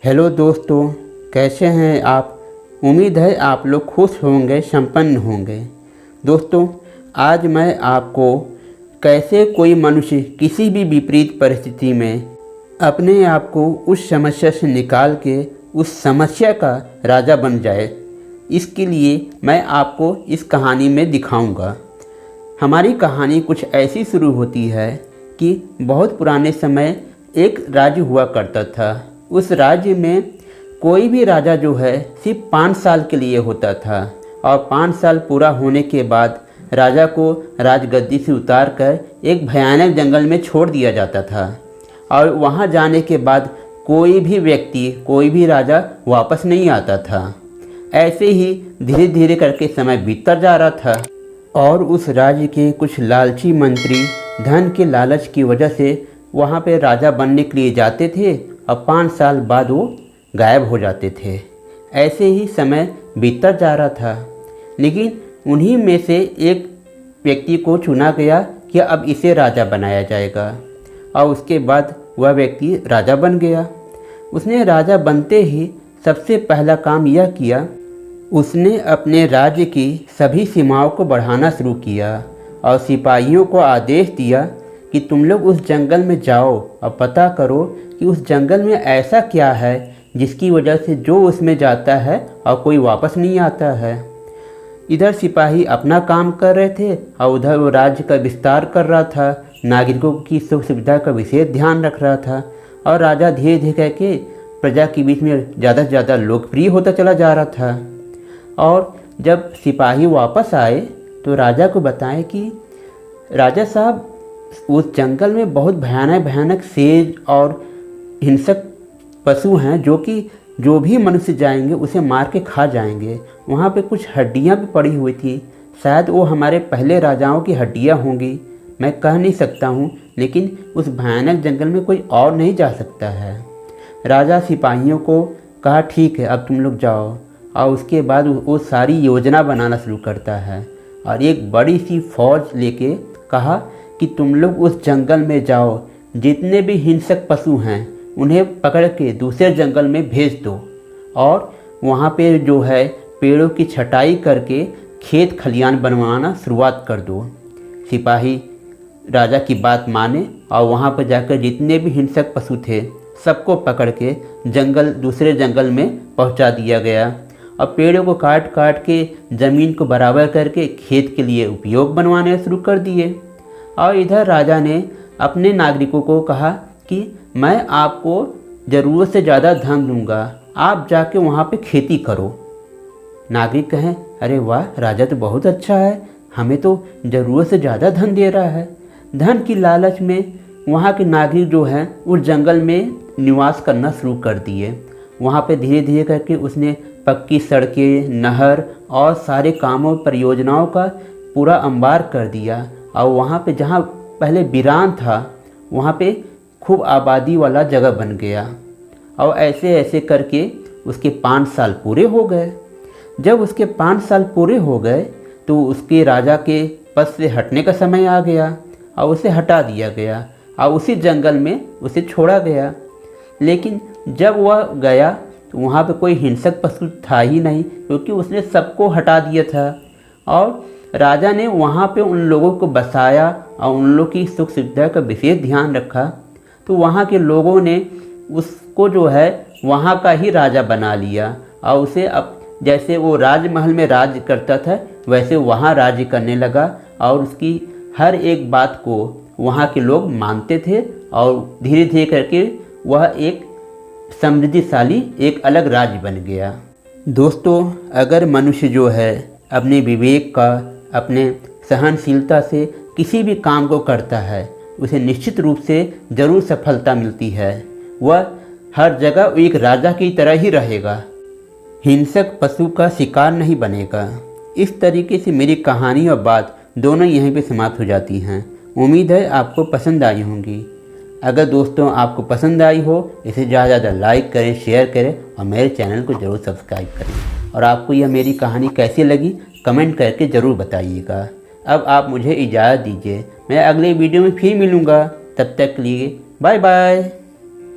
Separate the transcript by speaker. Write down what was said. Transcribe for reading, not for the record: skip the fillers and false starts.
Speaker 1: Hello दोस्तों, कैसे हैं आप। उम्मीद है आप लोग खुश होंगे, संपन्न होंगे। दोस्तों, आज मैं आपको कैसे कोई मनुष्य किसी भी विपरीत परिस्थिति में अपने आप को उस समस्या से निकाल के उस समस्या का राजा बन जाए, इसके लिए मैं आपको इस कहानी में दिखाऊंगा। हमारी कहानी कुछ ऐसी शुरू होती है कि बहुत पुराने समय एक राज्य हुआ करता था। उस राज्य में कोई भी राजा जो है सिर्फ 5 साल के लिए होता था और 5 साल पूरा होने के बाद राजा को राजगद्दी से उतारकर एक भयानक जंगल में छोड़ दिया जाता था और वहां जाने के बाद कोई भी व्यक्ति, कोई भी राजा वापस नहीं आता था। ऐसे ही धीरे धीरे करके समय बीतता जा रहा था और उस राज्य के कुछ लालची मंत्री धन के लालच की वजह से वहाँ पे राजा बनने के लिए जाते थे और 5 साल बाद वो गायब हो जाते थे। ऐसे ही समय बीतता जा रहा था, लेकिन उन्हीं में से एक व्यक्ति को चुना गया कि अब इसे राजा बनाया जाएगा और उसके बाद वह व्यक्ति राजा बन गया। उसने राजा बनते ही सबसे पहला काम यह किया, उसने अपने राज्य की सभी सीमाओं को बढ़ाना शुरू किया और सिपाहियों को आदेश दिया कि तुम लोग उस जंगल में जाओ और पता करो कि उस जंगल में ऐसा क्या है जिसकी वजह से जो उसमें जाता है और कोई वापस नहीं आता है। इधर सिपाही अपना काम कर रहे थे और उधर वो राज्य का विस्तार कर रहा था, नागरिकों की सुख सुविधा का विशेष ध्यान रख रहा था और राजा धीरे धीरे करके प्रजा के बीच में ज़्यादा से ज़्यादा लोकप्रिय होता चला जा रहा था। और जब सिपाही वापस आए तो राजा को बताएं कि राजा साहब, उस जंगल में बहुत भयानक भयानक शेर और हिंसक पशु हैं जो भी मनुष्य जाएंगे उसे मार के खा जाएंगे। वहाँ पे कुछ हड्डियाँ भी पड़ी हुई थी, शायद वो हमारे पहले राजाओं की हड्डियाँ होंगी, मैं कह नहीं सकता हूँ, लेकिन उस भयानक जंगल में कोई और नहीं जा सकता है। राजा सिपाहियों को कहा ठीक है, अब तुम लोग जाओ। और उसके बाद वो सारी योजना बनाना शुरू करता है और एक बड़ी सी फौज लेके कहा कि तुम लोग उस जंगल में जाओ, जितने भी हिंसक पशु हैं उन्हें पकड़ के दूसरे जंगल में भेज दो और वहाँ पे जो है पेड़ों की छटाई करके खेत खलियान बनवाना शुरुआत कर दो। सिपाही राजा की बात माने और वहाँ पर जाकर जितने भी हिंसक पशु थे सबको पकड़ के दूसरे जंगल में पहुँचा दिया गया और पेड़ों को काट काट के ज़मीन को बराबर करके खेत के लिए उपयोग बनवाने शुरू कर दिए। और इधर राजा ने अपने नागरिकों को कहा कि मैं आपको ज़रूरत से ज़्यादा धन दूंगा, आप जाके वहाँ पे खेती करो। नागरिक कहें, अरे वाह, राजा तो बहुत अच्छा है, हमें तो ज़रूरत से ज़्यादा धन दे रहा है। धन की लालच में वहाँ के नागरिक जो हैं उस जंगल में निवास करना शुरू कर दिए। वहाँ पे धीरे धीरे करके उसने पक्की सड़कें, नहर और सारे कामों परियोजनाओं का पूरा अंबार कर दिया और वहाँ पे जहाँ पहले वीरान था वहाँ पे खूब आबादी वाला जगह बन गया। और ऐसे ऐसे करके उसके 5 साल पूरे हो गए। जब उसके 5 साल पूरे हो गए तो उसके राजा के पद से हटने का समय आ गया और उसे हटा दिया गया और उसी जंगल में उसे छोड़ा गया। लेकिन जब वह गया तो वहाँ पे कोई हिंसक पशु था ही नहीं, क्योंकि उसने सबको हटा दिया था। और राजा ने वहाँ पे उन लोगों को बसाया और उन लोगों की सुख सुविधा का विशेष ध्यान रखा। तो वहाँ के लोगों ने उसको जो है वहाँ का ही राजा बना लिया और उसे अब जैसे वो राजमहल में राज्य करता था वैसे वहाँ राज्य करने लगा और उसकी हर एक बात को वहाँ के लोग मानते थे और धीरे धीरे करके वह एक समृद्धिशाली एक अलग राज्य बन गया। दोस्तों, अगर मनुष्य जो है अपने विवेक का, अपने सहनशीलता से किसी भी काम को करता है उसे निश्चित रूप से ज़रूर सफलता मिलती है। वह हर जगह एक राजा की तरह ही रहेगा, हिंसक पशु का शिकार नहीं बनेगा। इस तरीके से मेरी कहानी और बात दोनों यहीं पे समाप्त हो जाती हैं। उम्मीद है आपको पसंद आई होंगी। अगर दोस्तों आपको पसंद आई हो इसे ज़्यादा से ज़्यादा लाइक करें, शेयर करें और मेरे चैनल को ज़रूर सब्सक्राइब करें। और आपको यह मेरी कहानी कैसी लगी कमेंट करके ज़रूर बताइएगा। अब आप मुझे इजाज़त दीजिए, मैं अगले वीडियो में फिर मिलूँगा। तब तक के लिए बाय बाय।